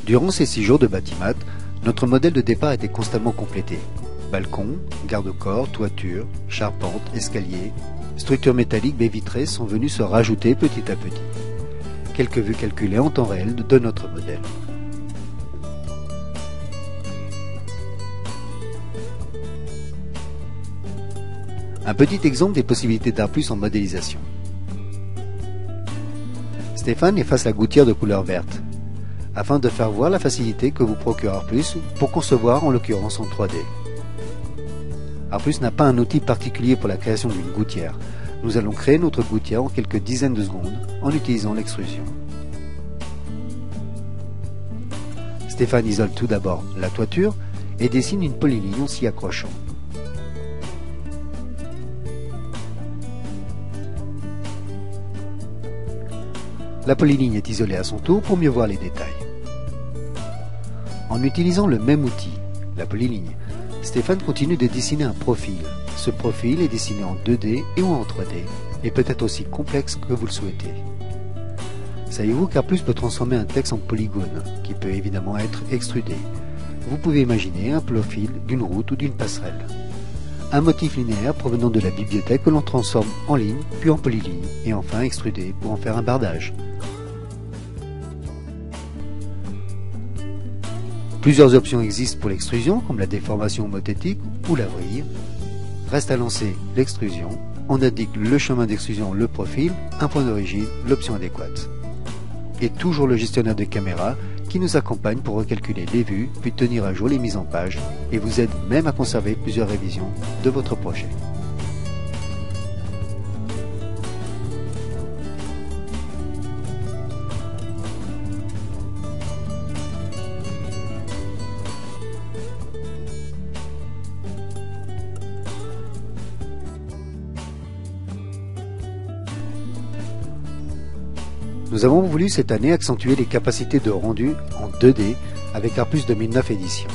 Durant ces 6 jours de batimat, notre modèle de départ était constamment complété. Balcon, garde-corps, toiture, charpente, escalier, structures métalliques baies vitrées sont venues se rajouter petit à petit. Quelques vues calculées en temps réel de notre modèle. Un petit exemple des possibilités d'Art Plus en modélisation. Stéphane efface la gouttière de couleur verte, afin de faire voir la facilité que vous procure Art Plus pour concevoir en l'occurrence en 3D. Art Plus n'a pas un outil particulier pour la création d'une gouttière. Nous allons créer notre gouttière en quelques dizaines de secondes en utilisant l'extrusion. Stéphane isole tout d'abord la toiture et dessine une polyligne en s'y accrochant. La polyligne est isolée à son tour pour mieux voir les détails. En utilisant le même outil, la polyligne, Stéphane continue de dessiner un profil. Ce profil est dessiné en 2D et ou en 3D, et peut être aussi complexe que vous le souhaitez. Savez-vous qu'Art Plus peut transformer un texte en polygone, qui peut évidemment être extrudé. Vous pouvez imaginer un profil d'une route ou d'une passerelle. Un motif linéaire provenant de la bibliothèque que l'on transforme en ligne, puis en polyligne, et enfin extrudé pour en faire un bardage. Plusieurs options existent pour l'extrusion, comme la déformation homothétique ou la vrille. Reste à lancer l'extrusion. On indique le chemin d'extrusion, le profil, un point d'origine, l'option adéquate. Et toujours le gestionnaire de caméra qui nous accompagne pour recalculer les vues, puis tenir à jour les mises en page et vous aide même à conserver plusieurs révisions de votre projet. Nous avons voulu cette année accentuer les capacités de rendu en 2D avec Art Plus 2009 édition.